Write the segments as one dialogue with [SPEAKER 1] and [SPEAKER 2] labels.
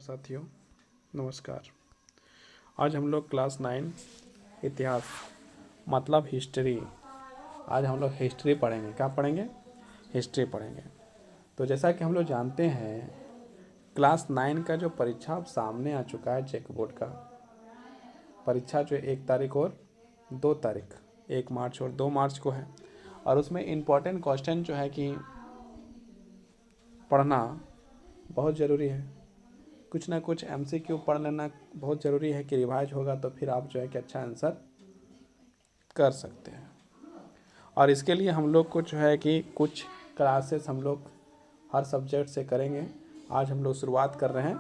[SPEAKER 1] साथियों नमस्कार। आज हम लोग क्लास 9 इतिहास मतलब हिस्ट्री। आज हम लोग हिस्ट्री पढ़ेंगे। क्या पढ़ेंगे? हिस्ट्री पढ़ेंगे। तो जैसा कि हम लोग जानते हैं, क्लास 9 का जो परीक्षा अब सामने आ चुका है, चेक बोर्ड का परीक्षा जो 1 तारीख और 2 तारीख, 1 मार्च और 2 मार्च को है। और उसमें इम्पोर्टेंट क्वेश्चन जो है कि पढ़ना बहुत ज़रूरी है। कुछ ना कुछ MCQ पढ़ लेना बहुत ज़रूरी है कि रिवाइज होगा तो फिर आप जो है कि अच्छा आंसर कर सकते हैं। और इसके लिए हम लोग को जो है कि कुछ क्लासेस हम लोग हर सब्जेक्ट से करेंगे। आज हम लोग शुरुआत कर रहे हैं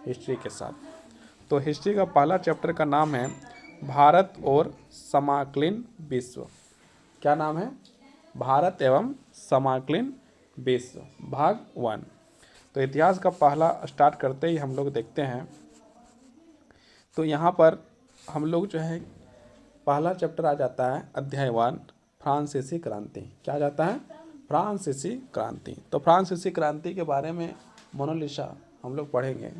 [SPEAKER 1] हिस्ट्री के साथ। तो हिस्ट्री का पहला चैप्टर का नाम है भारत और समकालीन विश्व। क्या नाम है? भारत एवं समकालीन विश्व, भाग 1। तो इतिहास का पहला स्टार्ट करते ही हम लोग देखते हैं, तो यहाँ पर हम लोग जो है पहला चैप्टर आ जाता है अध्याय 1, फ्रांसीसी क्रांति। क्या आ जाता है? फ्रांसीसी क्रांति। तो फ्रांसीसी क्रांति के बारे में मोनालिसा हम लोग पढ़ेंगे।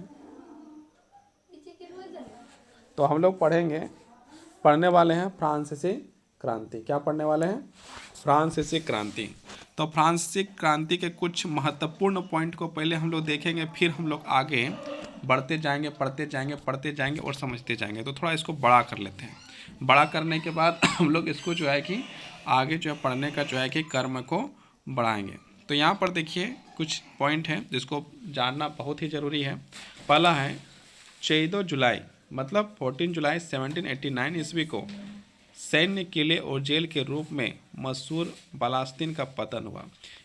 [SPEAKER 1] तो हम लोग पढ़ने वाले हैं फ्रांसीसी क्रांति। क्या पढ़ने वाले हैं? फ्रांसीसी क्रांति। तो फ्रांसीसी क्रांति के कुछ महत्वपूर्ण पॉइंट को पहले हम लोग देखेंगे, फिर हम लोग आगे बढ़ते जाएंगे, पढ़ते जाएंगे और समझते जाएंगे। तो थोड़ा इसको बड़ा कर लेते हैं। बड़ा करने के बाद हम लोग इसको जो है कि आगे जो है पढ़ने का जो है कि क्रम को बढ़ाएंगे। तो यहाँ पर देखिए कुछ पॉइंट हैं जिसको जानना बहुत ही ज़रूरी है। पहला है 14 जुलाई मतलब 14 जुलाई 1789 ईस्वी को सैन्य किले और जेल के रूप में मशहूर बालास्तीन का पतन हुआ।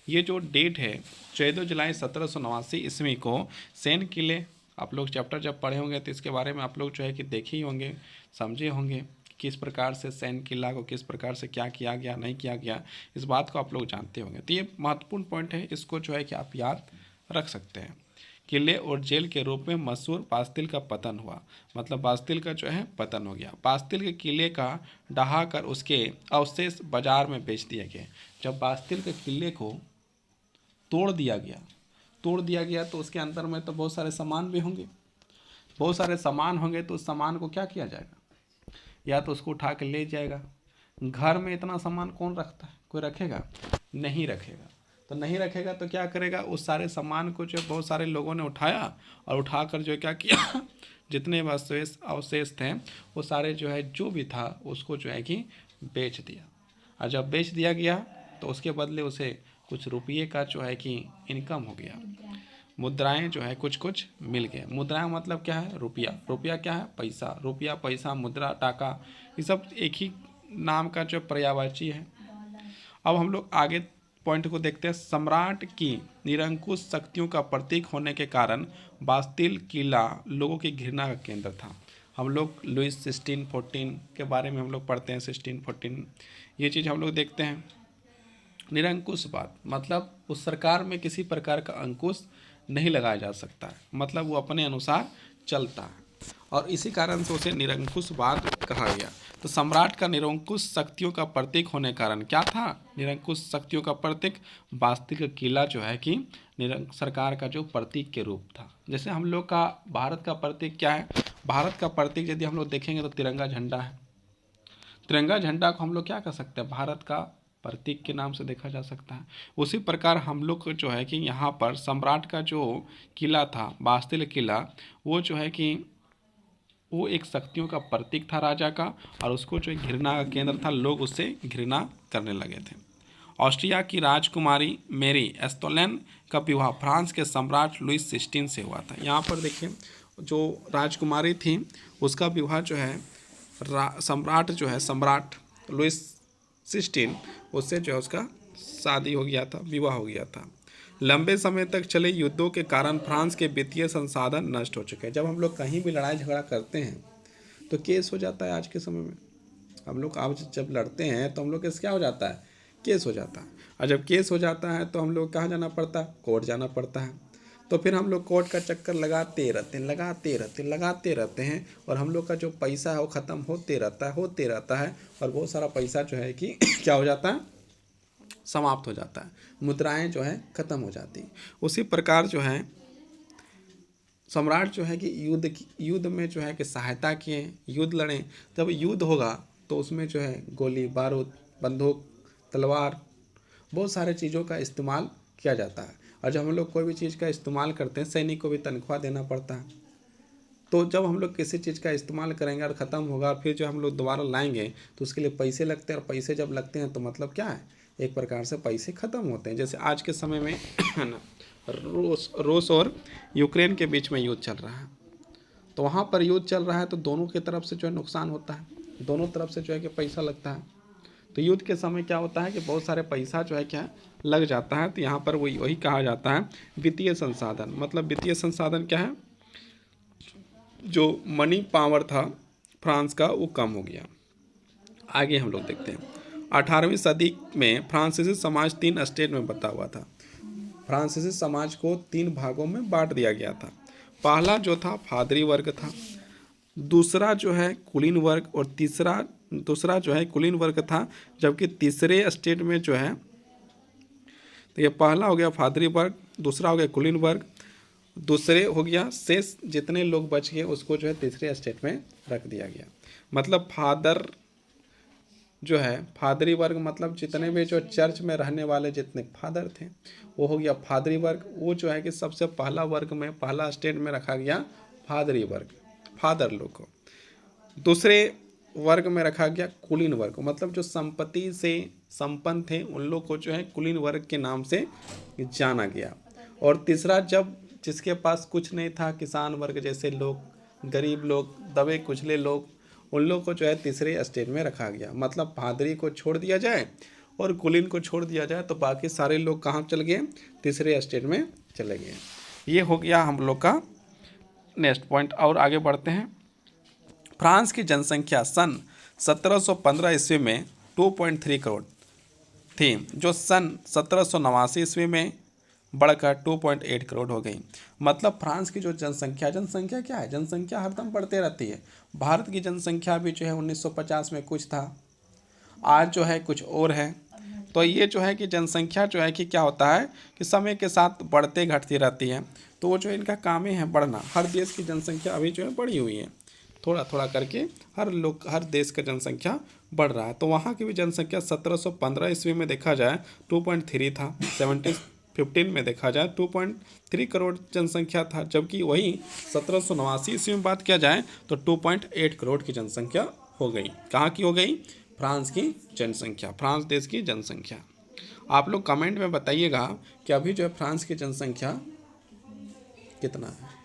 [SPEAKER 1] ये जो डेट है 14 जुलाई 1789 ईस्वी को सैन्य किले, आप लोग चैप्टर जब पढ़े होंगे तो इसके बारे में आप लोग जो है कि देखे ही होंगे, समझे होंगे किस प्रकार से सैन्य किला को किस प्रकार से क्या किया गया, नहीं किया गया, इस बात को आप लोग जानते होंगे। तो ये महत्वपूर्ण पॉइंट है, इसको जो है कि आप याद रख सकते हैं। किले और जेल के रूप में मशहूर बास्तिल का पतन हुआ, मतलब बास्तिल का जो है पतन हो गया। बास्तिल के किले का ढहा कर उसके अवशेष बाजार में बेच दिए गए। जब बास्तिल के किले को तोड़ दिया गया तो उसके अंदर में तो बहुत सारे सामान भी होंगे। बहुत सारे सामान होंगे तो उस सामान को क्या किया जाएगा? या तो उसको उठा के ले जाएगा। घर में इतना सामान कौन रखता है? कोई रखेगा? नहीं रखेगा। तो नहीं रखेगा तो क्या करेगा? उस सारे सामान को जो बहुत सारे लोगों ने उठाया और उठाकर जो क्या किया जितने भी अवशेष थे वो सारे जो है जो भी था उसको जो है कि बेच दिया। और जब बेच दिया गया तो उसके बदले उसे कुछ रुपये का जो है कि इनकम हो गया। मुद्राएं जो है कुछ कुछ मिल गए। मुद्राएं मतलब क्या है? रुपया। रुपया क्या है? पैसा। रुपया, पैसा, मुद्रा, टाका, ये सब एक ही नाम का जो पर्यायवाची है। अब हम लोग आगे पॉइंट को देखते हैं। सम्राट की निरंकुश शक्तियों का प्रतीक होने के कारण बास्तिल किला लोगों की घृणा का केंद्र था। हम लोग लुइस 1614 के बारे में हम लोग पढ़ते हैं, 1614 ये चीज़ हम लोग देखते हैं। निरंकुशवाद मतलब उस सरकार में किसी प्रकार का अंकुश नहीं लगाया जा सकता है, मतलब वो अपने अनुसार चलता है और इसी कारण से उसे निरंकुशवाद कहा गया। तो सम्राट का निरंकुश शक्तियों का प्रतीक होने कारण क्या था? निरंकुश शक्तियों का प्रतीक बास्तिल का किला जो है कि सरकार का जो प्रतीक के रूप था। जैसे हम लोग का भारत का प्रतीक क्या है? भारत का प्रतीक यदि हम लोग देखेंगे तो तिरंगा झंडा है। तिरंगा झंडा को हम लोग क्या कर सकते हैं? भारत का प्रतीक के नाम से देखा जा सकता है। उसी प्रकार हम लोग को जो है कि यहाँ पर सम्राट का जो किला था, बास्तिल किला, वो जो है कि वो एक शक्तियों का प्रतीक था राजा का, और उसको जो घृणा का केंद्र था, लोग उससे घृणा करने लगे थे। ऑस्ट्रिया की राजकुमारी मेरी एस्टोलेन का विवाह फ्रांस के सम्राट लुइस 16 से हुआ था। यहाँ पर देखिए जो राजकुमारी थी उसका विवाह जो है सम्राट लुइस 16 उससे जो है उसका शादी हो गया था, विवाह हो गया था। लंबे समय तक चले युद्धों के कारण फ्रांस के वित्तीय संसाधन नष्ट हो चुके हैं। जब हम लोग कहीं भी लड़ाई झगड़ा करते हैं तो केस हो जाता है। आज के समय में हम लोग आज जब लड़ते हैं तो हम लोग केस क्या हो जाता है? केस हो जाता है। और जब केस हो जाता है तो हम लोग कहाँ जाना पड़ता है? कोर्ट जाना पड़ता है। तो फिर हम लोग कोर्ट का चक्कर लगाते रहते हैं और हम लोग का जो पैसा है वो ख़त्म होते रहता है और बहुत सारा पैसा जो है कि क्या हो जाता है? समाप्त हो जाता है। मुद्राएं जो है ख़त्म हो जाती। उसी प्रकार जो है सम्राट जो है कि युद्ध में जो है कि सहायता किए, युद्ध लड़ें। जब युद्ध होगा तो उसमें जो है गोली बारूद, बंदूक, तलवार, बहुत सारे चीज़ों का इस्तेमाल किया जाता है। और जब हम लोग कोई भी चीज़ का इस्तेमाल करते हैं, सैनिक को भी तनख्वाह देना पड़ता है। तो जब हम लोग किसी चीज़ का इस्तेमाल करेंगे और ख़त्म होगा और फिर जो हम लोग दोबारा लाएंगे तो उसके लिए पैसे लगते हैं, और पैसे जब लगते हैं तो मतलब क्या है, एक प्रकार से पैसे ख़त्म होते हैं। जैसे आज के समय में है ना, रूस और यूक्रेन के बीच में युद्ध चल रहा है, तो वहाँ पर युद्ध चल रहा है तो दोनों की तरफ से जो है नुकसान होता है, दोनों तरफ से जो है कि पैसा लगता है। तो युद्ध के समय क्या होता है कि बहुत सारे पैसा जो है क्या लग जाता है। तो यहाँ पर वही कहा जाता है वित्तीय संसाधन। मतलब वित्तीय संसाधन क्या है, जो मनी पावर था फ्रांस का वो कम हो गया। आगे हम लोग देखते हैं 18वीं सदी में फ्रांसीसी समाज 3 स्टेट में बटा हुआ था। फ्रांसीसी समाज को 3 भागों में बांट दिया गया था। पहला जो था फादरी वर्ग था, दूसरा जो है कुलीन वर्ग, और दूसरा जो है कुलीन वर्ग था। जबकि तीसरे स्टेट में जो है, तो ये पहला हो गया फादरी वर्ग, दूसरा हो गया कुलीन वर्ग, दूसरे हो गया शेष जितने लोग बच गए उसको जो है तीसरे स्टेट में रख दिया गया। मतलब फादर जो है फादरी वर्ग, मतलब जितने भी जो चर्च में रहने वाले जितने फादर थे वो हो गया फादरी वर्ग। वो जो है कि सबसे पहला वर्ग में, पहला स्टेट में रखा गया फादरी वर्ग, फादर लोग को। दूसरे वर्ग में रखा गया कुलीन वर्ग, मतलब जो संपत्ति से संपन्न थे उन लोग को जो है कुलीन वर्ग के नाम से जाना गया। और तीसरा, जब जिसके पास कुछ नहीं था, किसान वर्ग जैसे लोग, गरीब लोग, दबे कुचले लोग, उन लोग को जो है तीसरे स्टेज में रखा गया। मतलब पादरी को छोड़ दिया जाए और कुलीन को छोड़ दिया जाए तो बाकी सारे लोग कहाँ चल गए, तीसरे स्टेज में चले गए। ये हो गया हम लोग का नेक्स्ट पॉइंट। और आगे बढ़ते हैं। फ्रांस की जनसंख्या सन 1715 ईस्वी में 2.3 करोड़ थी, जो सन 1789 ईस्वी में बढ़कर 2.8 करोड़ हो गई। मतलब फ्रांस की जो जनसंख्या क्या है, जनसंख्या हरदम बढ़ते रहती है। भारत की जनसंख्या भी जो है 1950 में कुछ था, आज जो है कुछ और है। तो ये जो है कि जनसंख्या जो है कि क्या होता है कि समय के साथ बढ़ते घटती रहती है। तो वो जो इनका काम ही है बढ़ना। हर देश की जनसंख्या अभी जो है बढ़ी हुई है, थोड़ा थोड़ा करके हर देश का जनसंख्या बढ़ रहा है। तो वहाँ की भी जनसंख्या 1715 ईस्वी में देखा जाए 2.3 था, 1715 में देखा जाए 2.3 करोड़ जनसंख्या था। जबकि वही 1789 ईस्वी में बात किया जाए तो 2.8 करोड़ की जनसंख्या हो गई। कहाँ की हो गई, फ्रांस की जनसंख्या, फ्रांस देश की जनसंख्या। आप लोग कमेंट में बताइएगा कि अभी जो है फ्रांस की जनसंख्या कितना है।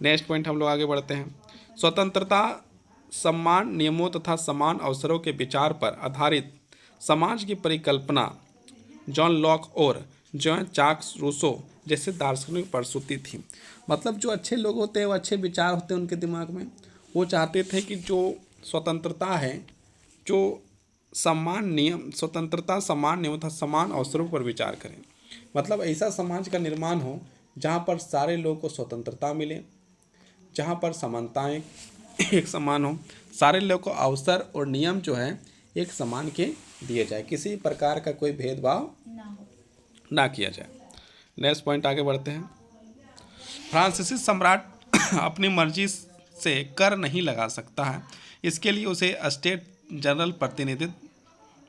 [SPEAKER 1] नेक्स्ट पॉइंट हम लोग आगे बढ़ते हैं। स्वतंत्रता, समान नियमों तथा समान अवसरों के विचार पर आधारित समाज की परिकल्पना जॉन लॉक और जॉन चाक्स रूसो जैसे दार्शनिक प्रसूति थी। मतलब जो अच्छे लोग होते हैं, वो अच्छे विचार होते हैं उनके दिमाग में, वो चाहते थे कि जो स्वतंत्रता है, जो समान नियम, स्वतंत्रता, समान नियम तथा समान अवसरों पर विचार करें। मतलब ऐसा समाज का निर्माण हो जहाँ पर सारे लोगों को स्वतंत्रता मिले, जहाँ पर समानताएं एक समान हो, सारे लोगों को अवसर और नियम जो है एक समान के दिए जाए, किसी प्रकार का कोई भेदभाव ना किया जाए। नेक्स्ट पॉइंट आगे बढ़ते हैं। फ्रांसीसी सम्राट अपनी मर्जी से कर नहीं लगा सकता है, इसके लिए उसे स्टेट जनरल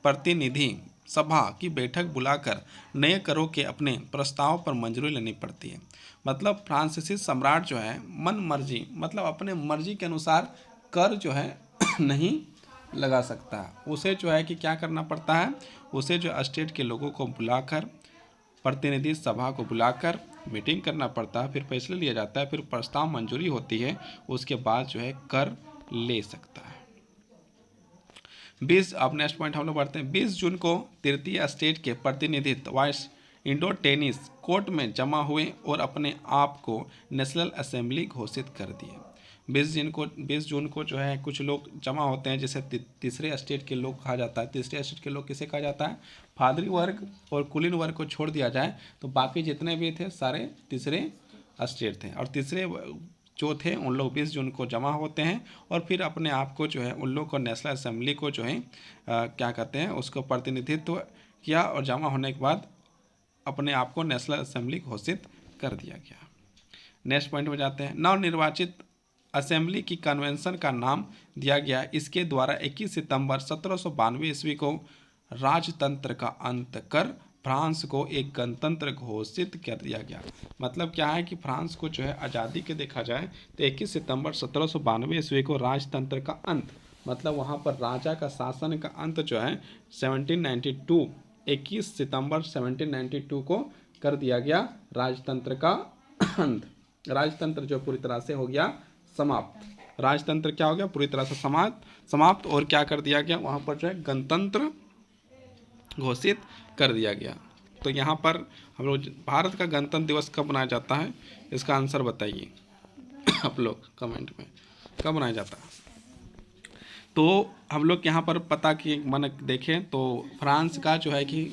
[SPEAKER 1] प्रतिनिधि सभा की बैठक बुलाकर नए करों के अपने प्रस्ताव पर मंजूरी लेनी पड़ती है। मतलब फ्रांसीसी सम्राट जो है मन मर्जी, मतलब अपने मर्जी के अनुसार कर जो है नहीं लगा सकता है। उसे जो है कि क्या करना पड़ता है, उसे जो स्टेट के लोगों को बुलाकर, प्रतिनिधि सभा को बुलाकर मीटिंग करना पड़ता है, फिर फैसले लिया जाता है, फिर प्रस्ताव मंजूरी होती है, उसके बाद जो है कर ले सकता है। 20 अब नेक्स्ट पॉइंट हम लोग बढ़ते हैं। 20 जून को तृतीय स्टेट के प्रतिनिधित्व वाइस इंडो टेनिस कोर्ट में जमा हुए और अपने आप को नेशनल असेंबली घोषित कर दिए। 20 जून को जो है कुछ लोग जमा होते हैं, जैसे तीसरे स्टेट के लोग कहा जाता है। तीसरे स्टेट के लोग किसे कहा जाता है, फादरी वर्ग और कुलीन वर्ग को छोड़ दिया जाए तो बाकी जितने भी थे सारे तीसरे स्टेट थे। और तीसरे जो थे उन लोग 20 जून को जमा होते हैं और फिर अपने आप को जो है उन लोग को नेशनल असेंबली को जो है क्या कहते हैं, उसको प्रतिनिधित्व किया और जमा होने के बाद अपने आप को नेशनल असेंबली घोषित कर दिया गया। नेक्स्ट पॉइंट में जाते हैं। नवनिर्वाचित असेंबली की कन्वेंशन का नाम दिया गया। इसके द्वारा 21 सितंबर 1792 ईस्वी को राजतंत्र का अंत कर फ्रांस को एक गणतंत्र घोषित कर दिया गया। मतलब क्या है कि फ्रांस को जो है आज़ादी के देखा जाए तो 21 सितंबर 1792 ईस्वी को राजतंत्र का अंत, मतलब वहाँ पर राजा का शासन का अंत जो है 1792 21 सितंबर 1792 को कर दिया गया। राजतंत्र का अंत, राजतंत्र जो पूरी तरह से हो गया समाप्त। राजतंत्र क्या हो गया? पूरी तरह से समाप्त। और क्या कर दिया गया? वहाँ पर जो है गणतंत्र घोषित कर दिया गया। तो यहाँ पर हम लोग भारत का गणतंत्र दिवस कब मनाया जाता है, इसका आंसर बताइए आप लोग कमेंट में, कब मनाया जाता है। तो हम लोग यहाँ पर पता कि मन देखें तो फ्रांस का जो है कि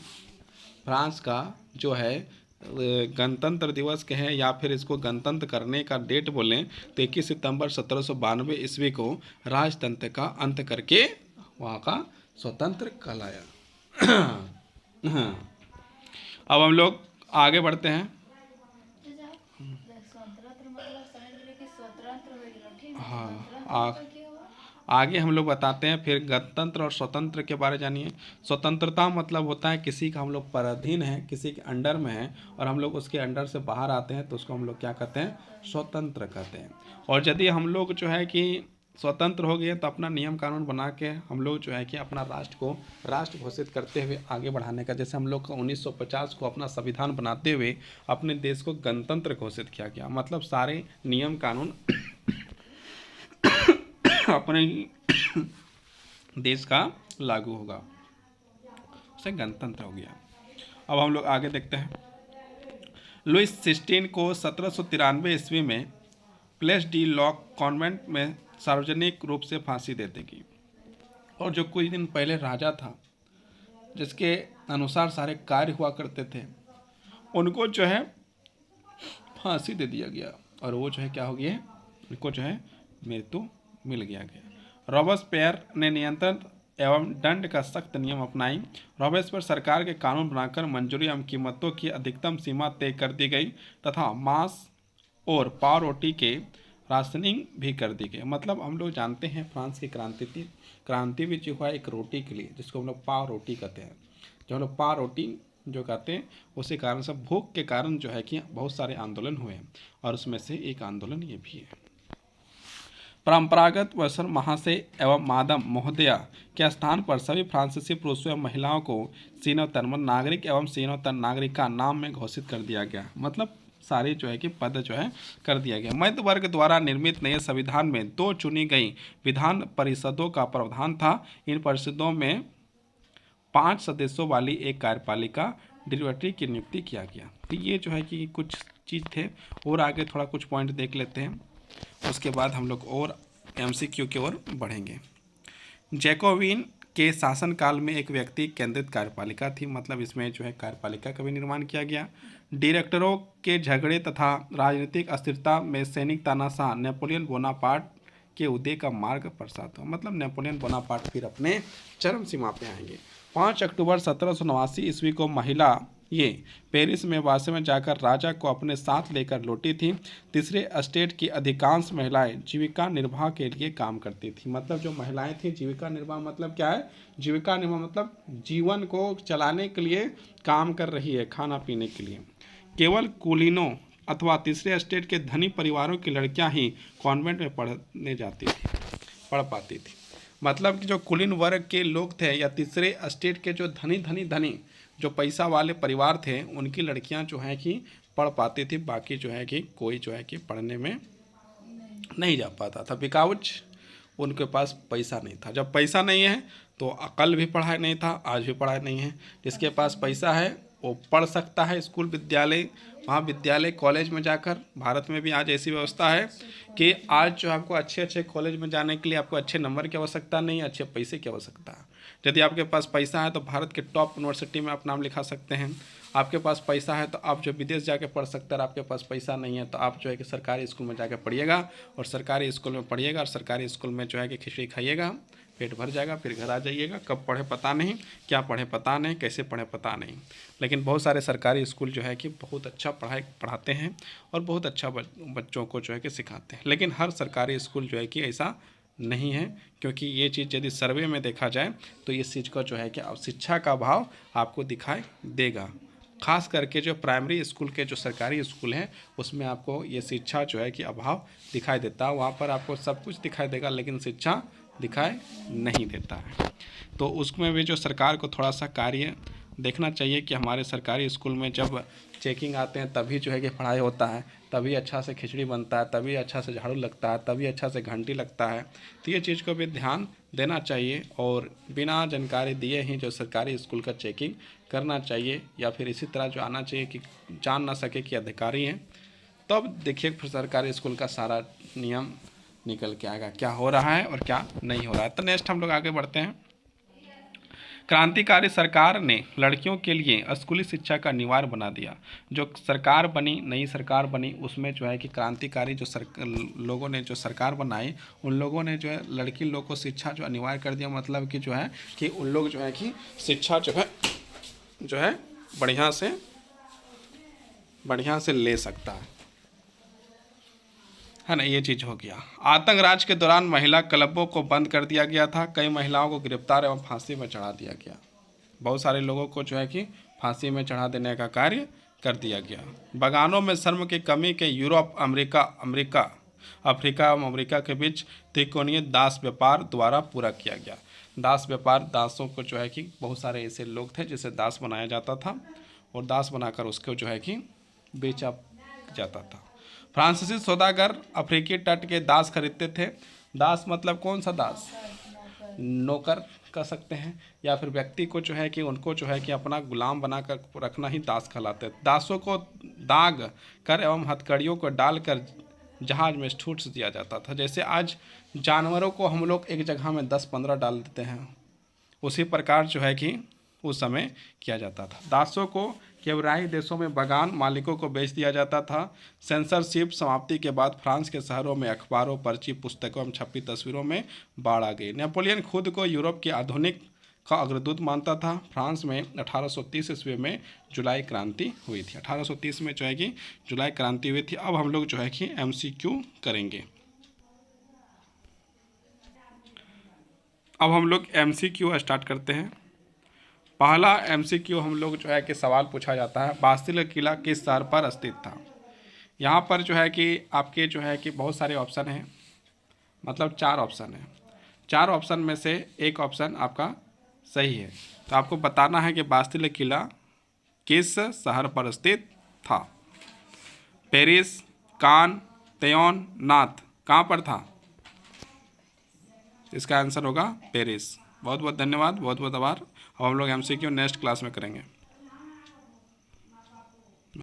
[SPEAKER 1] फ्रांस का जो है गणतंत्र दिवस कहें या फिर इसको गणतंत्र करने का डेट बोलें तो 21 सितंबर 1792 ईस्वी को राजतंत्र का अंत करके वहाँ का स्वतंत्र कहलाया। अब हम लोग आगे बढ़ते हैं। हाँ, आगे हम लोग बताते हैं फिर गणतंत्र और स्वतंत्र के बारे जानिए। स्वतंत्रता मतलब होता है किसी का हम लोग पराधीन है, किसी के अंडर में है और हम लोग उसके अंडर से बाहर आते हैं तो उसको हम लोग क्या कहते हैं? स्वतंत्र कहते हैं। और यदि हम लोग जो है कि स्वतंत्र हो गए तो अपना नियम कानून बना के हम लोग जो है कि अपना राष्ट्र को राष्ट्र घोषित करते हुए आगे बढ़ाने का, जैसे हम लोग का 1950 को अपना संविधान बनाते हुए अपने देश को गणतंत्र घोषित किया गया। मतलब सारे नियम कानून अपने ही देश का लागू होगा, उसे गणतंत्र हो गया। अब हम लोग आगे देखते हैं। लुइस 16 को 1793 ईस्वी में प्लेस डी लॉक कॉन्वेंट में सार्वजनिक रूप से फांसी दे देगी। और जो कुछ दिन पहले राजा था जिसके अनुसार सारे कार्य हुआ करते थे उनको जो है फांसी दे दिया गया और वो जो है क्या हो गया? उनको जो है मृत्यु मिल गया। रॉबेस्पियर ने नियंत्रण एवं दंड का सख्त नियम अपनाई। रॉबेस्पियर सरकार के कानून बनाकर मंजूरी एवं कीमतों की अधिकतम सीमा तय कर दी गई तथा मांस और पाव रोटी के राशनिंग भी कर दी गई। मतलब हम लोग जानते हैं फ्रांस की क्रांति भी जो हुआ एक रोटी के लिए, जिसको हम लोग पाव रोटी कहते हैं। जो हम लोग पाव रोटी जो कहते हैं उसी कारण से भूख के कारण जो है कि बहुत सारे आंदोलन हुए और उसमें से एक आंदोलन ये भी है। परंपरागत वस्त्र महाशय एवं मादम महोदया के स्थान पर सभी फ्रांसीसी पुरुषों एवं महिलाओं को सीनोतन नागरिक एवं सीनोतन नागरिका नाम में घोषित कर दिया गया। मतलब सारे जो है कि पद जो है कर दिया गया। मध्य वर्ग द्वारा निर्मित नए संविधान में 2 चुनी गई विधान परिषदों का प्रावधान था। इन परिषदों में 5 सदस्यों वाली एक कार्यपालिका डिरेक्टरी की नियुक्ति किया गया। तो ये जो है कि कुछ चीज़ थे और आगे थोड़ा कुछ पॉइंट देख लेते हैं, उसके बाद हम लोग और MCQ की ओर बढ़ेंगे। जैकोबिन के शासनकाल में एक व्यक्ति केंद्रित कार्यपालिका थी। मतलब इसमें जो है कार्यपालिका का भी निर्माण किया गया। डायरेक्टरों के झगड़े तथा राजनीतिक अस्थिरता में सैनिक तानाशाह नेपोलियन बोनापार्ट के उदय का मार्ग प्रशस्त हुआ। मतलब नेपोलियन बोनापार्ट फिर अपने चरम सीमा पे आएंगे। 5 अक्टूबर 1789 ईस्वी को महिला ये पेरिस में वासे में जाकर राजा को अपने साथ लेकर लौटी थी। तीसरे स्टेट की अधिकांश महिलाएं जीविका निर्वाह के लिए काम करती थी। मतलब जो महिलाएं थी जीविका निर्वाह मतलब क्या है? जीविका निर्वाह मतलब जीवन को चलाने के लिए काम कर रही है, खाना पीने के लिए। केवल कुलीनों अथवा तीसरे स्टेट के धनी परिवारों की लड़कियां ही कॉन्वेंट में पढ़ पाती थी। मतलब कि जो कुलीन वर्ग के लोग थे या तीसरे स्टेट के जो धनी जो पैसा वाले परिवार थे उनकी लड़कियां जो है कि पढ़ पाती थी, बाकी जो है कि कोई जो है कि पढ़ने में नहीं जा पाता था, बिकॉज उनके पास पैसा नहीं था। जब पैसा नहीं है तो कल भी पढ़ाई नहीं था, आज भी पढ़ाई नहीं है। जिसके पास पैसा है वो पढ़ सकता है स्कूल विद्यालय महाविद्यालय कॉलेज में जाकर। भारत में भी आज ऐसी व्यवस्था है कि आज जो आपको अच्छे कॉलेज में जाने के लिए आपको अच्छे नंबर की आवश्यकता नहीं है, अच्छे पैसे की आवश्यकता है। यदि आपके पास पैसा है तो भारत के टॉप यूनिवर्सिटी में आप नाम लिखा सकते हैं। आपके पास पैसा है तो आप जो विदेश जाके पढ़ सकते हैं। आपके पास पैसा नहीं है तो आप जो है कि सरकारी स्कूल में जाके पढ़िएगा और सरकारी स्कूल में पढ़िएगा और सरकारी स्कूल में जो है कि खिचड़ी खाइएगा, पेट भर जाएगा, फिर घर आ जाइएगा। कब पढ़े पता नहीं, क्या पढ़े पता नहीं, कैसे पढ़े पता नहीं। लेकिन बहुत सारे सरकारी स्कूल जो है कि बहुत अच्छा पढ़ाते हैं और बहुत अच्छा बच्चों को जो है कि सिखाते हैं। लेकिन हर सरकारी स्कूल जो है कि ऐसा नहीं है, क्योंकि ये चीज़ यदि सर्वे में देखा जाए तो इस चीज़ का जो है कि शिक्षा का अभाव आपको दिखाई देगा। खास करके जो प्राइमरी स्कूल के जो सरकारी स्कूल हैं उसमें आपको ये शिक्षा जो है कि अभाव दिखाई देता है। वहाँ पर आपको सब कुछ दिखाई देगा लेकिन शिक्षा दिखाई नहीं देता है। तो उसमें भी जो सरकार को थोड़ा सा कार्य देखना चाहिए कि हमारे सरकारी स्कूल में जब चेकिंग आते हैं तभी जो है कि पढ़ाई होता है, तभी अच्छा से खिचड़ी बनता है, तभी अच्छा से झाड़ू लगता है, तभी अच्छा से घंटी लगता है। तो ये चीज़ को भी ध्यान देना चाहिए और बिना जानकारी दिए ही जो सरकारी स्कूल का चेकिंग करना चाहिए, या फिर इसी तरह जो आना चाहिए कि जान ना सके कि अधिकारी हैं, तब देखिए फिर सरकारी स्कूल का सारा नियम निकल के आएगा क्या हो रहा है और क्या नहीं हो रहा है। तो नेक्स्ट हम लोग आगे बढ़ते हैं। क्रांतिकारी सरकार ने लड़कियों के लिए स्कूली शिक्षा का अनिवार्य बना दिया। जो सरकार बनी, नई सरकार बनी, उसमें जो है कि क्रांतिकारी जो लोगों ने जो सरकार बनाई, उन लोगों ने जो है लड़की लोग को शिक्षा जो अनिवार्य कर दिया। मतलब कि जो है कि उन लोग जो है कि शिक्षा जो है बढ़िया से ले सकता है ना। ये चीज़ हो गया। आतंक राज के दौरान महिला क्लबों को बंद कर दिया गया था। कई महिलाओं को गिरफ्तार एवं फांसी में चढ़ा दिया गया। बहुत सारे लोगों को जो है कि फांसी में चढ़ा देने का कार्य कर दिया गया। बगानों में श्रम की कमी के यूरोप, अफ्रीका एवं अमेरिका के बीच त्रिकोणीय दास व्यापार द्वारा पूरा किया गया। दास व्यापार, दासों को जो है कि बहुत सारे ऐसे लोग थे जिसे दास बनाया जाता था और दास बनाकर उसको जो है कि बेचा जाता था। फ्रांसीसी सौदागर अफ्रीकी तट के दास खरीदते थे। दास मतलब कौन सा दास? नौकर कह सकते हैं, या फिर व्यक्ति को जो है कि उनको जो है कि अपना गुलाम बनाकर रखना ही दास कहलाते हैं। दासों को दाग कर एवं हथकड़ियों को डालकर जहाज में छूट दिया जाता था। जैसे आज जानवरों को हम लोग एक जगह में 10-15 डाल देते हैं, उसी प्रकार जो है कि उस समय किया जाता था। दासों को केवराही देशों में बगान मालिकों को बेच दिया जाता था। सेंसरशिप समाप्ति के बाद फ्रांस के शहरों में अखबारों, पर्ची, पुस्तकों एवं छपी तस्वीरों में बाढ़ आ गई। नेपोलियन खुद को यूरोप के आधुनिक का अग्रदूत मानता था। फ्रांस में 1830 ईस्वी में जुलाई क्रांति हुई थी। 1830 में जो है कि जुलाई क्रांति हुई थी। अब हम लोग जो है कि MCQ करेंगे। अब हम लोग MCQ स्टार्ट करते हैं। पहला MCQ हम लोग जो है कि सवाल पूछा जाता है, बास्तिल किला किस शहर पर स्थित था। यहाँ पर जो है कि आपके जो है कि बहुत सारे ऑप्शन हैं, मतलब 4 ऑप्शन हैं। 4 ऑप्शन में से एक ऑप्शन आपका सही है। तो आपको बताना है कि बास्तिल किला किस शहर पर स्थित था। पेरिस, कान, त्योन, नाथ, कहाँ पर था? इसका आंसर होगा पेरिस। बहुत बहुत धन्यवाद, बहुत बहुत आभार। अब हम लोग MCQ नेक्स्ट क्लास में करेंगे।